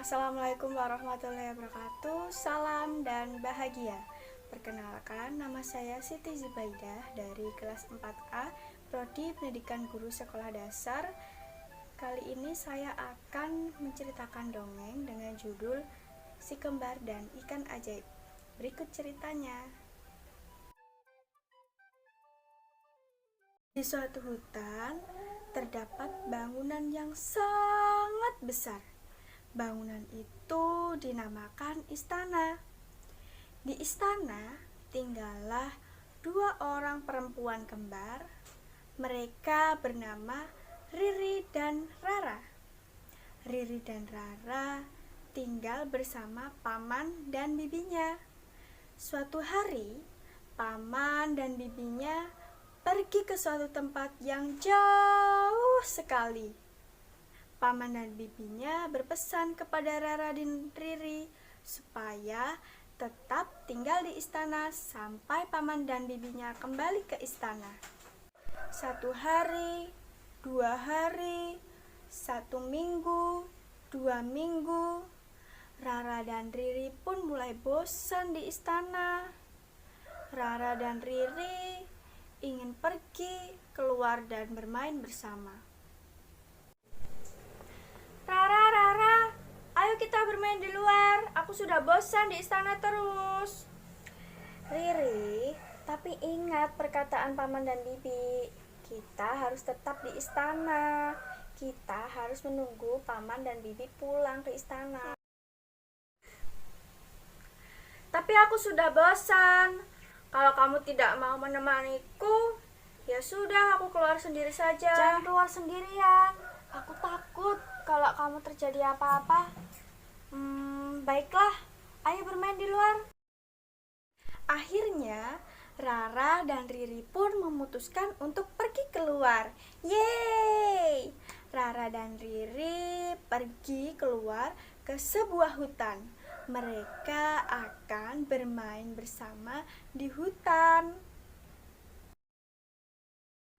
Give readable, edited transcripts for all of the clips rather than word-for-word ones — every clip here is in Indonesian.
Assalamualaikum warahmatullahi wabarakatuh. Salam dan bahagia. Perkenalkan, nama saya Siti Zubaidah dari kelas 4A Prodi Pendidikan Guru Sekolah Dasar. Kali ini saya akan menceritakan dongeng dengan judul Si Kembar dan Ikan Ajaib. Berikut ceritanya. Di suatu hutan terdapat bangunan yang sangat besar. Bangunan itu dinamakan istana. Di istana tinggallah dua orang perempuan kembar. Mereka bernama Riri dan Rara. Riri dan Rara tinggal bersama paman dan bibinya. Suatu hari, paman dan bibinya pergi ke suatu tempat yang jauh sekali. Paman dan bibinya berpesan kepada Rara dan Riri supaya tetap tinggal di istana sampai paman dan bibinya kembali ke istana. 1 hari, 2 hari, 1 minggu, 2 minggu, Rara dan Riri pun mulai bosan di istana. Rara dan Riri ingin pergi keluar dan bermain bersama. Rara, ayo kita bermain di luar. Aku sudah bosan di istana terus. Riri, tapi ingat perkataan paman dan bibi. Kita harus tetap di istana. Kita harus menunggu paman dan bibi pulang ke istana. Tapi aku sudah bosan. Kalau kamu tidak mau menemaniku, ya sudah, aku keluar sendiri saja. Jangan keluar sendirian. Aku takut kalau kamu terjadi apa-apa. Baiklah, ayo bermain di luar. Akhirnya, Rara dan Riri pun memutuskan untuk pergi keluar. Yeay! Rara dan Riri pergi keluar ke sebuah hutan. Mereka akan bermain bersama di hutan.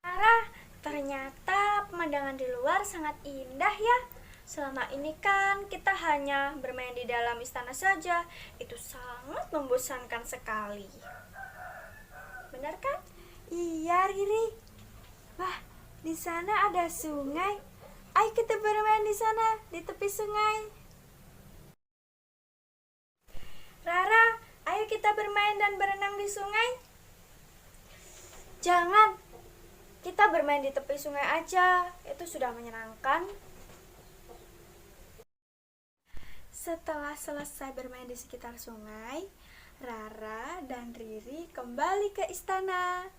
Rara, ternyata pemandangan di luar sangat indah ya. Selama ini kan kita hanya bermain di dalam istana saja. Itu sangat membosankan sekali. Benar kan? Iya, Riri. Wah, di sana ada sungai. Ayo kita bermain di sana, di tepi sungai. Rara, ayo kita bermain dan berenang di sungai. Jangan, kita bermain di tepi sungai aja. Itu sudah menyenangkan. Setelah selesai bermain di sekitar sungai, Rara dan Riri kembali ke istana.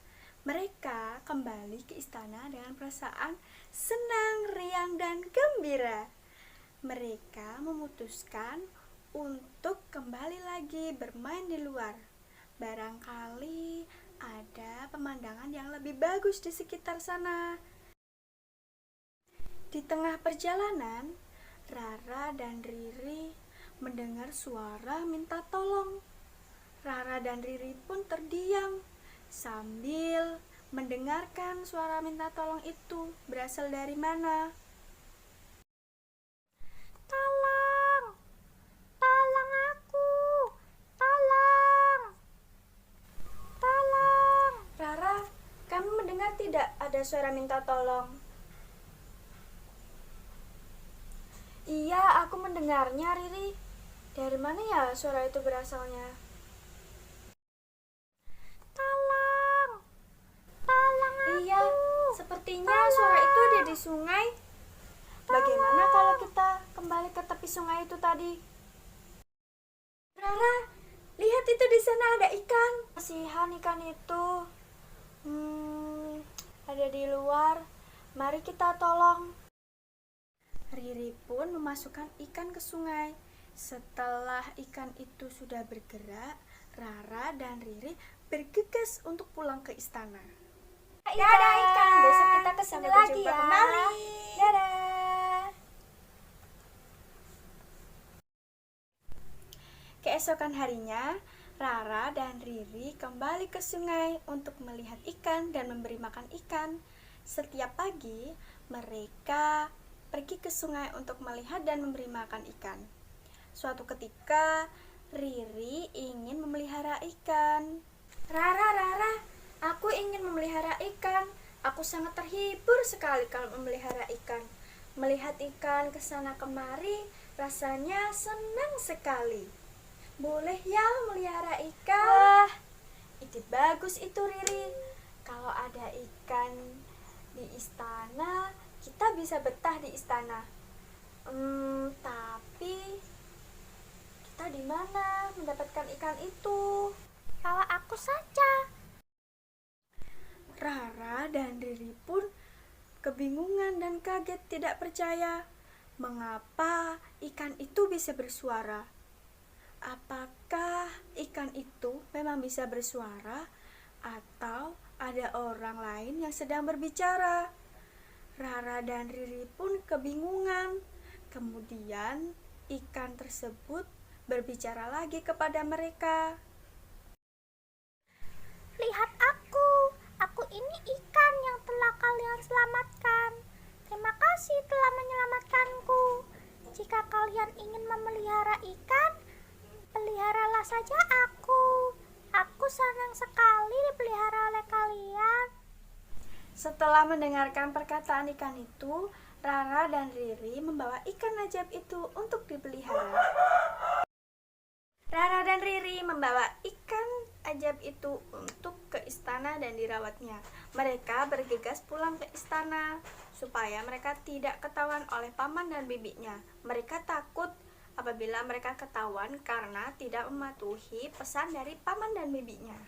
Mereka kembali ke istana dengan perasaan senang, riang, dan gembira. Mereka memutuskan untuk kembali lagi bermain di luar. Barangkali ada pemandangan yang lebih bagus di sekitar sana. Di tengah perjalanan, Rara dan Riri mendengar suara minta tolong. Rara dan Riri pun terdiam sambil mendengarkan suara minta tolong itu berasal dari mana. Tidak ada suara minta tolong. Iya, aku mendengarnya, Riri. Dari mana ya suara itu berasalnya? Tolong aku. Iya, sepertinya suara itu ada di sungai. Bagaimana kalau kita kembali ke tepi sungai itu tadi? Rara, lihat itu di sana ada ikan. Kasihan ikan itu. Ada di luar. Mari kita tolong. Riri pun memasukkan ikan ke sungai. Setelah ikan itu sudah bergerak, Rara dan Riri bergegas untuk pulang ke istana. Dadah ikan, besok kita kesini lagi ya. Kembali. Dadah. Keesokan harinya, Rara dan Riri kembali ke sungai untuk melihat ikan dan memberi makan ikan. Setiap pagi, mereka pergi ke sungai untuk melihat dan memberi makan ikan. Suatu ketika, Riri ingin memelihara ikan. Rara, Rara, aku ingin memelihara ikan. Aku sangat terhibur sekali kalau memelihara ikan. Melihat ikan kesana kemari, rasanya senang sekali. Boleh ya melihara ikan? Wah, ide bagus itu Riri. Kalau ada ikan di istana, kita bisa betah di istana. Tapi kita di mana mendapatkan ikan itu? Bawa aku saja. Rara dan Riri pun kebingungan dan kaget, tidak percaya mengapa ikan itu bisa bersuara. Apakah ikan itu memang bisa bersuara atau ada orang lain yang sedang berbicara? Rara dan Riri pun kebingungan. Kemudian ikan tersebut berbicara lagi kepada mereka. Lihat aku ini ikan yang telah kalian selamatkan. Terima kasih telah menyelamatkanku. Jika kalian ingin memelihara ikan, peliharalah saja aku. Aku senang sekali dipelihara oleh kalian. Setelah mendengarkan perkataan ikan itu, Rara dan Riri membawa ikan ajaib itu untuk dipelihara. Rara dan Riri membawa ikan ajaib itu untuk ke istana dan dirawatnya. Mereka bergegas pulang ke istana supaya mereka tidak ketahuan oleh paman dan bibinya. Mereka takut apabila mereka ketahuan karena tidak mematuhi pesan dari paman dan bibinya.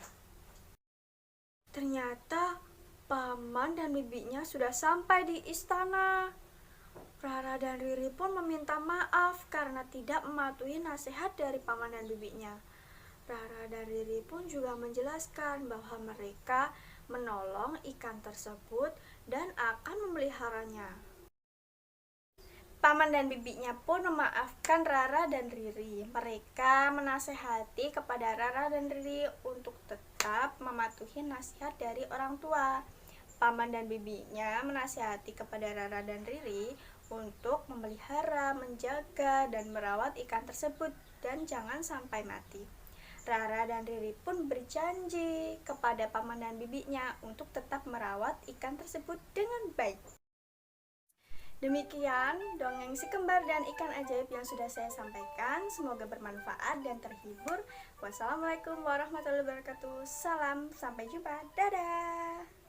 Ternyata paman dan bibinya sudah sampai di istana. Rara dan Riri pun meminta maaf karena tidak mematuhi nasihat dari paman dan bibinya. Rara dan Riri pun juga menjelaskan bahwa mereka menolong ikan tersebut dan akan memeliharanya. Paman dan bibinya pun memaafkan Rara dan Riri. Mereka menasehati kepada Rara dan Riri untuk tetap mematuhi nasihat dari orang tua. Paman dan bibinya menasehati kepada Rara dan Riri untuk memelihara, menjaga, dan merawat ikan tersebut dan jangan sampai mati. Rara dan Riri pun berjanji kepada paman dan bibinya untuk tetap merawat ikan tersebut dengan baik. Demikian dongeng si kembar dan ikan ajaib yang sudah saya sampaikan. Semoga bermanfaat dan terhibur. Wassalamualaikum warahmatullahi wabarakatuh. Salam, sampai jumpa. Dadah.